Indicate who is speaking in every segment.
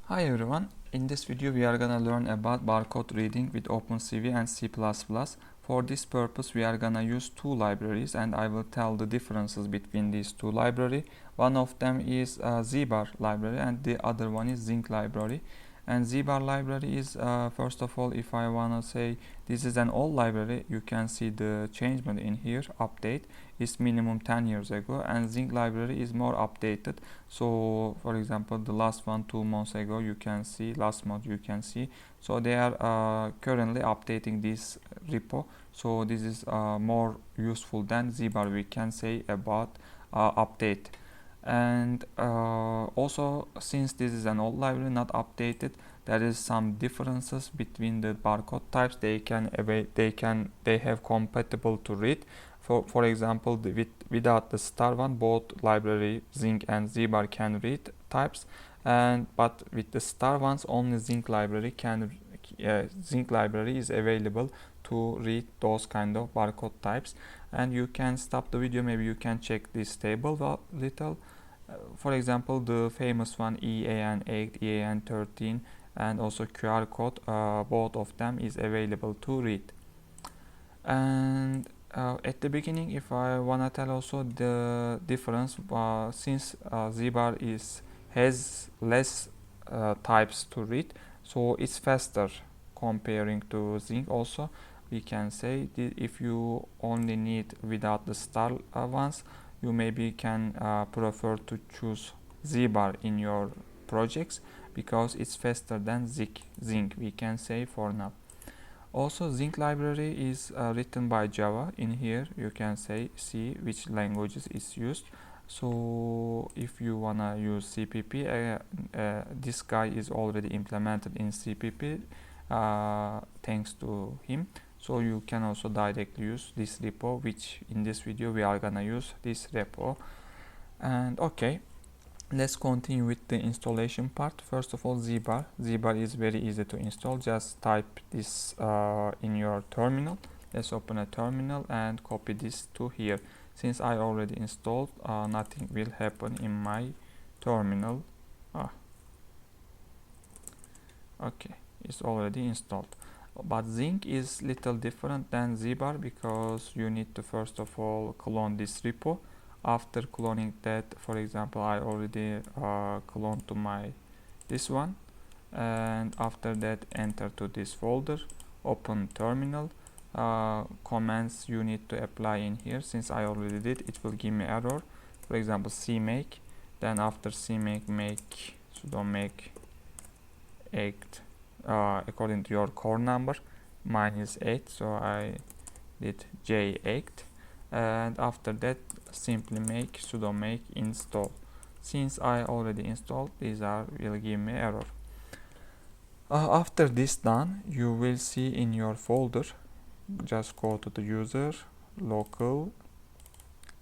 Speaker 1: Hi everyone, in this video we are gonna learn about barcode reading with OpenCV and C++. For this purpose we are gonna use two libraries and I will tell the differences between these two libraries. One of them is Zbar library and the other one is Zxing library. And Zbar library is first of all, if I wanna say this is an old library, you can see the changement in here, update is minimum 10 years ago, and Zxing library is more updated. So for example, the last one 2 months ago you can see, last month you can see. So they are currently updating this repo. So this is more useful than Zbar, we can say, about update. And also, since this is an old library not updated, there is some differences between the barcode types. They have compatible to read. For example, without the star one, both library Zxing and Zbar can read types, but with the star ones, only Zxing library is available to read those kind of barcode types. And you can stop the video, maybe you can check this table a little. For example, the famous one EAN8, EAN13, and also QR code, both of them is available to read. And at the beginning, if I wanna tell also the difference, since Zbar has less types to read, so it's faster comparing to Zxing. Also, we can say if you only need without the star ones, you maybe can prefer to choose Zbar in your projects because it's faster than Zxing, we can say for now. Also, Zxing library is written by Java. In here you can see which languages is used. So if you wanna use CPP, this guy is already implemented in CPP thanks to him. So you can also directly use this repo, which in this video we are gonna use this repo. And okay, let's continue with the installation part. First of all, Zbar is very easy to install. Just type this in your terminal. Let's open a terminal and copy this to here. Since I already installed, nothing will happen in my terminal. Okay, it's already installed. But Zxing is little different than Zbar because you need to first of all clone this repo. After cloning that, for example, I already cloned to this one, and after that enter to this folder, open terminal. Commands you need to apply in here. Since I already did, it will give me error. For example, cmake, then after cmake make sudo make 8 according to your core number. Mine is 8, so I did j8, and after that simply make sudo make install. Since I already installed, these will give me error. After this done, you will see in your folder, just go to the user, local,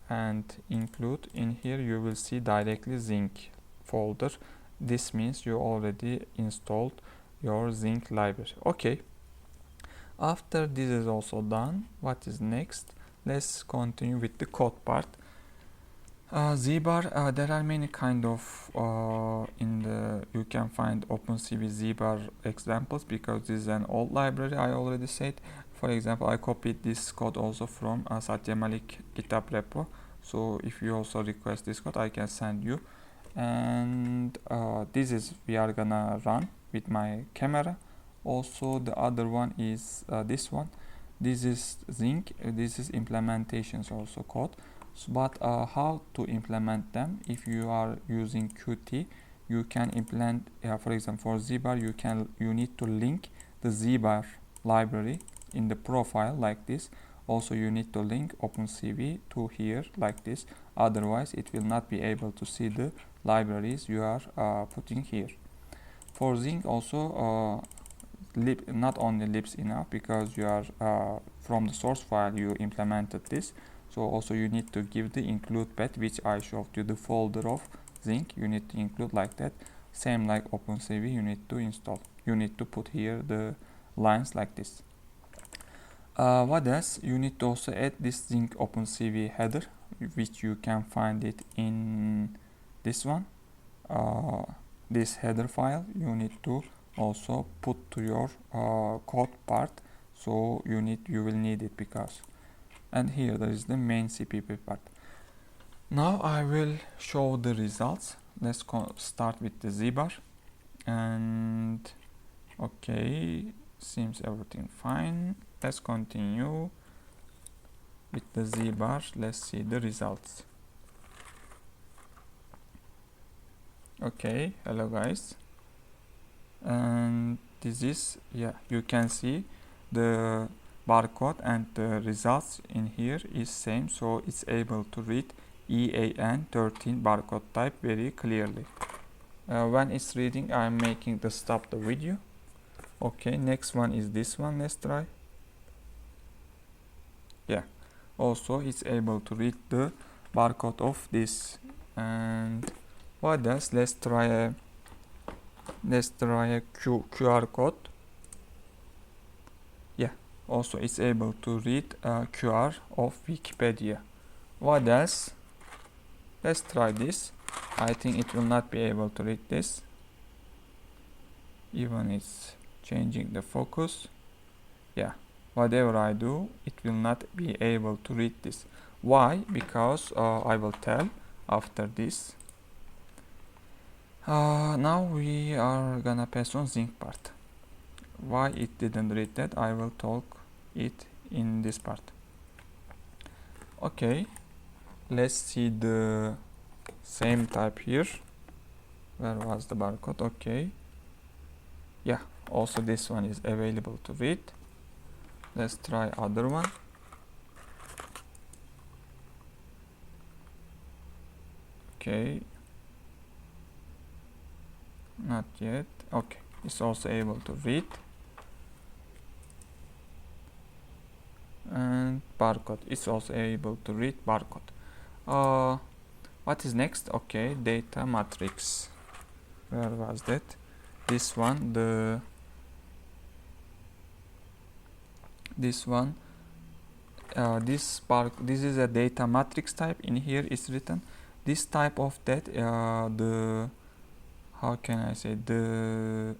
Speaker 1: and include. In here you will see directly Zxing folder. This means you already installed your Zxing library. Okay, after this is also done, what is next? Let's continue with the code part. Zbar, there are many kind of you can find OpenCV Zbar examples because this is an old library, I already said. For example, I copied this code also from Satya Malik GitHub repo. So if you also request this code, I can send you. And this is we are gonna run with my camera. Also, the other one is this one. This is Zxing. This is implementations also code. So, but how to implement them? If you are using Qt, you can implement. For example, for Zbar, you need to link the Zbar library in the profile like this. Also, you need to link OpenCV to here like this. Otherwise, it will not be able to see the libraries you are putting here. For Zxing also, not only libs enough because you are from the source file you implemented this. So also you need to give the include path, which I showed you the folder of Zxing. You need to include like that. Same like OpenCV, you need to install. You need to put here the lines like this. What else? You need to also add this Zxing OpenCV header, which you can find it in this one. this header file you need to also put to your code part, so you will need it because, and here there is the main CPP part. Now I will show the results. Let's start with the Zbar, and okay, seems everything fine. Let's continue with the Zbar. Let's see the results. Okay, hello guys, and this is, yeah, you can see the barcode and the results in here is same, so it's able to read EAN13 barcode type very clearly. When it's reading, I'm making the stop the video. Okay, next one is this one. Let's try. Yeah, also it's able to read the barcode of this. And what else? Let's try a QR code. Yeah, also it's able to read QR of Wikipedia. What else? Let's try this. I think it will not be able to read this, even it's changing the focus. Yeah, whatever I do, it will not be able to read this. Why? Because I will tell after this. Now we are gonna pass on Zxing part. Why it didn't read that, I will talk it in this part. Okay, let's see the same type here. Where was the barcode? Okay, yeah, also this one is available to read. Let's try other one. Okay, not yet. Okay, it's also able to read. And barcode, it's also able to read barcode. What is next? Okay, data matrix. Where was that? This one, this is a data matrix type. In here is written this type of that, how can I say, the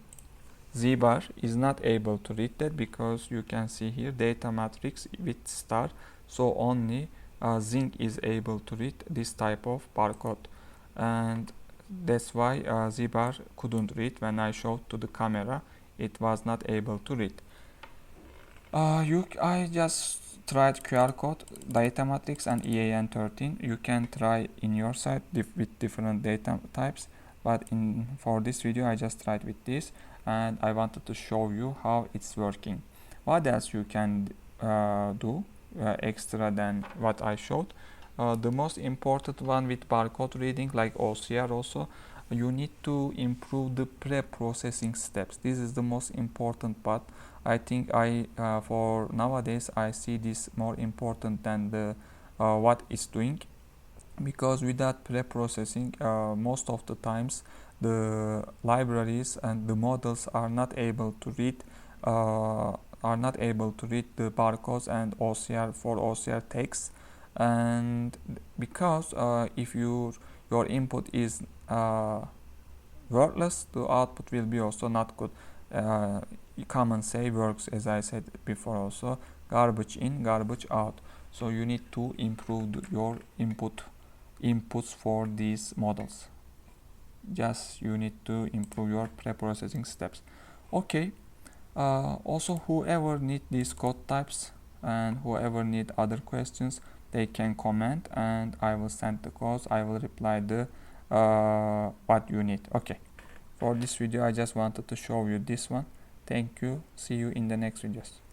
Speaker 1: Zbar is not able to read that, because you can see here data matrix with star, so only Zxing is able to read this type of barcode, and that's why Zbar couldn't read. When I showed to the camera, it was not able to read. I just tried QR code, data matrix, and EAN13. You can try in your site with different data types, but for this video I just tried with this, and I wanted to show you how it's working. What else you can do extra than what I showed? The most important one with barcode reading, like OCR also, you need to improve the pre-processing steps. This is the most important part. I think for nowadays I see this more important than the what it's doing, because without pre-processing, most of the times the libraries and the models are not able to read the barcodes and OCR for OCR text, and because if your input is worthless, the output will be also not good. Common say works, as I said before also, garbage in, garbage out. So you need to improve your inputs for these models. Just you need to improve your pre-processing steps. Okay, also whoever need these code types and whoever need other questions, they can comment and I will send the codes. I will reply the what you need. Okay, for this video I just wanted to show you this one. Thank you, see you in the next videos.